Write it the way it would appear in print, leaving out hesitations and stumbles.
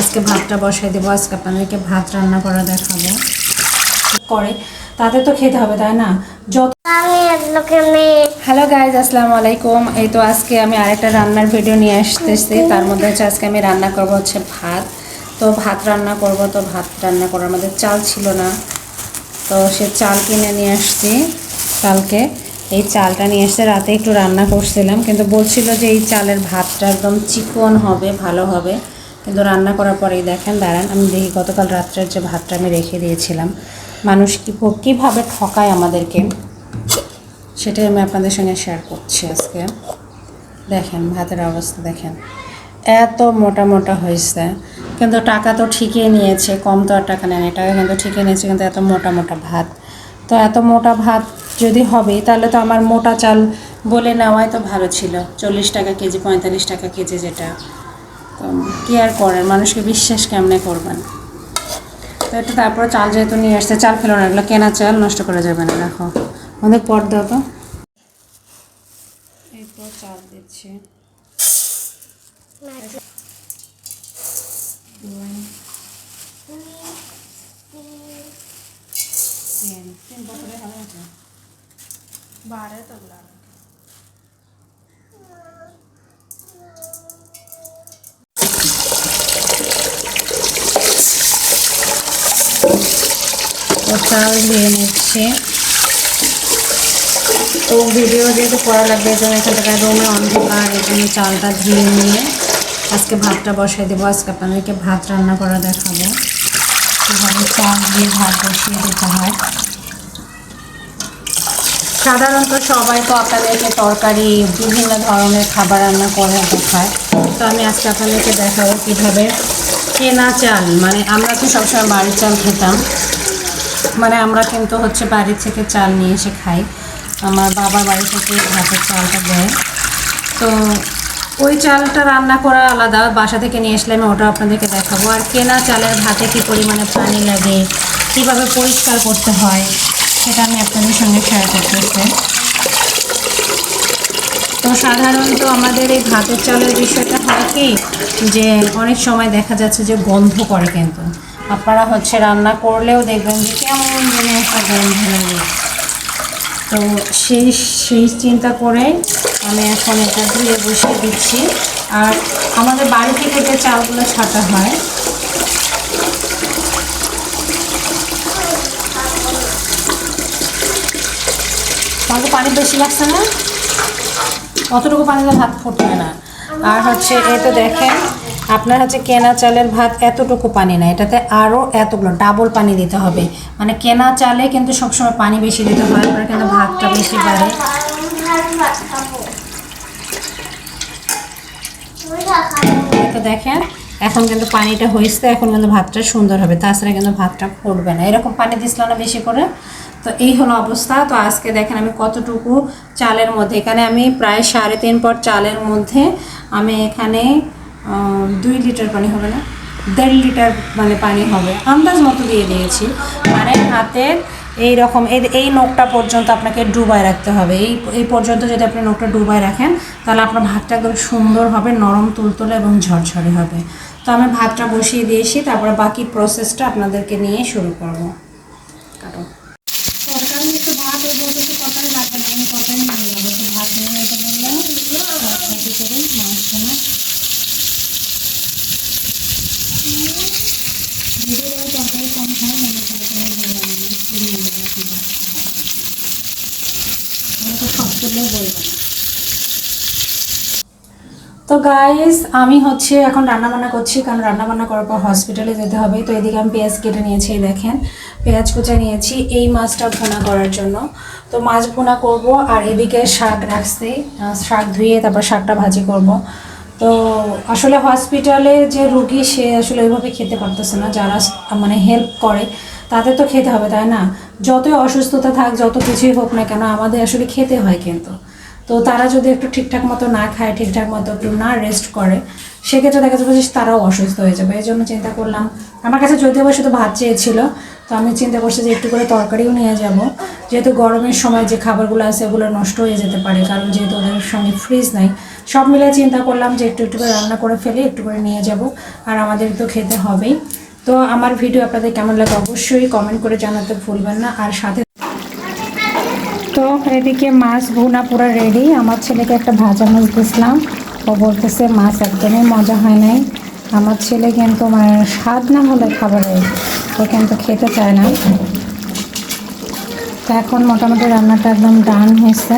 আজকে ভাতটা বসাই দেবো। আজকে আপনাদেরকে ভাত রান্না করা দেখাবো করে, তাদের তো খেতে হবে তাই না। হ্যালো গাইজ, আসসালামু আলাইকুম। এই তো আজকে আমি আরেকটা রান্নার ভিডিও নিয়ে আসতেছি। তার মধ্যে হচ্ছে আজকে আমি রান্না করবো হচ্ছে ভাত। তো ভাত রান্না করব, তো ভাত রান্না করার আমাদের চাল ছিল না, তো সে চাল কিনে নিয়ে আসছি কালকে। এই চালটা নিয়ে এসে রাতে একটু রান্না করছিলাম, কিন্তু বলছিল যে এই চালের ভাতটা একদম চিকন হবে, ভালো হবে। কিন্তু রান্না করার পরেই দেখেন, দাঁড়ান আমি দেখি গতকাল রাত্রের যে ভাতটা আমি রেখে দিয়েছিলাম, মানুষ কীভাবে ঠকায় আমাদেরকে, সেটাই আমি আপনাদের সঙ্গে শেয়ার করছি আজকে। দেখেন ভাতের অবস্থা, দেখেন এত মোটা মোটা হয়েছে, কিন্তু টাকা তো ঠিকই নিয়েছে, কম তো আর টাকা নেয়নি, টাকা কিন্তু ঠিকই নিয়েছে, কিন্তু এত মোটা মোটা ভাত। তো এত মোটা ভাত যদি হবে, তাহলে তো আমার মোটা চাল বলে নেওয়াই তো ভালো ছিল, 40 টাকা কেজি, 45 টাকা কেজি, যেটা তো কী আর করেন, মানুষকে বিশ্বাস কেমনে করবেন। তো এটা তারপরে চাল যেহেতু নিয়ে আসছে, চাল ফেলো না, এগুলো কেনা চাল, নষ্ট করা যাবে না। রাখো অনেক পর দাও তো। এরপর চাল দিচ্ছি, তিন বছরে হবে না, বারে তো চাল দিয়ে নিচ্ছে। তো ভিডিও যেহেতু করা লাগবে, এই জন্য এখান থেকে রুমে অন্ধকার, এই জন্য চালটা ধুয়ে নিয়ে আজকে ভাতটা বসাই দেবো। আজকে আপনাদেরকে ভাত রান্না করা দেখাবো, কীভাবে চাল দিয়ে ভাত বসিয়ে দিতে হয়। সাধারণত সবাই তো আপনাদেরকে তরকারি, বিভিন্ন ধরনের খাবার রান্না করে দেখায়, তো আমি আজকে আপনাদেরকে দেখাবো কীভাবে কেনা চাল, মানে আমরা তো সবসময় বাড়ির চাল খেতাম, মানে আমরা কিন্তু হচ্ছে বাড়ি থেকে চাল নিয়ে এসে খাই, আমার বাবার বাড়ি থেকে ভাতের চালটা দেয়। তো ওই চালটা রান্না করা আলাদা, বাসা থেকে নিয়ে আসলে আমি ওটা আপনাদেরকে দেখাবো। আর কেনা চালের ভাতে কী পরিমাণে পানি লাগে, কীভাবে পরিষ্কার করতে হয়, সেটা আমি আপনাদের সঙ্গে শেয়ার করতেছি। তো সাধারণত আমাদের এই ভাতের চালের বিষয়টা হয় কি, যে অনেক সময় দেখা যাচ্ছে যে গন্ধ করে, কিন্তু আপনারা হচ্ছে রান্না করলেও দেখবেন যে কেমন যেন একটা গন্ধ লাগে। তো সেই চিন্তা করে আমি এখন এটা ধুয়ে বসিয়ে দিচ্ছি। আর আমাদের বাড়ি থেকে যে চালগুলো ছাঁটা হয়, আমাকে পানি বেশি লাগছে না, অতটুকু পানিতে ভাত ফুটবে না। আর হচ্ছে এই তো দেখেন, আপনার হচ্ছে কেনা চালের ভাত এতটুকু পানি না, এটাতে আরও এতগুলো ডাবল পানি দিতে হবে। মানে কেনা চালে কিন্তু সবসময় পানি বেশি দিতে হয়, আপনার কিন্তু ভাতটা বেশি বাড়ে। তো দেখেন এখন কিন্তু পানিটা হয়েছে, এখন কিন্তু ভাতটা সুন্দর হবে, তাছাড়া কিন্তু ভাতটা ফুটবে না, এরকম পানি দিছিল না বেশি করে। তো এই হলো অবস্থা। তো আজকে দেখেন আমি কতটুকু চালের মধ্যে, এখানে আমি প্রায় 3.5 পট চালের মধ্যে আমি এখানে 2 লিটার পানি হবে না, 1.5 লিটার মানে পানি হবে, আন্দাজ মতো দিয়ে দিয়েছি। মানে হাতের এইরকম এই নখটা পর্যন্ত আপনাকে ডুবায় রাখতে হবে। এই পর্যন্ত যদি আপনি নখটা ডুবায় রাখেন, তাহলে আপনার ভাতটা একদম সুন্দর হবে, নরম তুলতুলে এবং ঝরঝরে হবে। তো আমি ভাতটা বসিয়ে দিয়েছি, তারপরে বাকি প্রসেসটা আপনাদেরকে নিয়ে শুরু করবো। কারণ তরকারি একটু ভাত বলতে একটু তরকারি লাগবে না, আমি তরকারি নিয়ে যাবো, একটু ভাত নিয়ে যেতে বললাম তরকারি করে মাছখানে তরকারি কম খাই, মানে তরকারি নিয়ে যাবো, আমি তো সব করলেও বলবো না। তো গাইস আমি হচ্ছে এখন রান্নাবান্না করছি, কারণ রান্নাবান্না করার পর হসপিটালে যেতে হবে। তো এদিকে আমি পেঁয়াজ কেটে নিয়েছি, দেখেন পেঁয়াজ কুচা নিয়েছি এই মাছটা ভুনা করার জন্য। তো মাছ ভুনা করব, আর এদিকে শাক রাখছি, শাক ধুয়ে তারপর শাকটা ভাজি করব। তো আসলে হসপিটালে যে রুগী, সে আসলে ওইভাবে খেতে পারতেছে না, যারা মানে হেল্প করে তাদের তো খেতে হবে তাই না। যতই অসুস্থতা থাক, যত কিছুই হোক না কেন, আমাদের আসলে খেতে হয়। কিন্তু তো তারা যদি একটু ঠিকঠাক মতো না খায়, ঠিকঠাক মতো একটু না রেস্ট করে, সেক্ষেত্রে দেখা যাবে যে তারাও অসুস্থ হয়ে যাবে। এই জন্য চিন্তা করলাম, আমার কাছে যদিও বা শুধু ভাত চেয়েছিল, তো আমি চিন্তা করছি যে একটু করে তরকারিও নিয়ে যাব, যেহেতু গরমের সময় যে খাবারগুলো আছে ওগুলো নষ্ট হয়ে যেতে পারে, কারণ যেহেতু ওদের সঙ্গে ফ্রিজ নাই। সব মিলে চিন্তা করলাম যে একটু একটু করে রান্না করে ফেলে একটু করে নিয়ে যাব, আর আমাদের তো খেতে হবেই। তো আমার ভিডিও আপনাদের কেমন লাগে অবশ্যই কমেন্ট করে জানাতে ভুলবেন না। আর সাথে তো এদিকে মাছ ভুনা পুরো রেডি। আমার ছেলেকে একটা ভাজা মাছ দিয়েছিলাম, ও বলতেছে মাছ একদমই মজা হয় নাই। আমার ছেলে কিন্তু মানে স্বাদ না হলে খাবারে ও কিন্তু খেতে চায় না। তো এখন মোটামুটি রান্নাটা একদম ডান হয়েছে।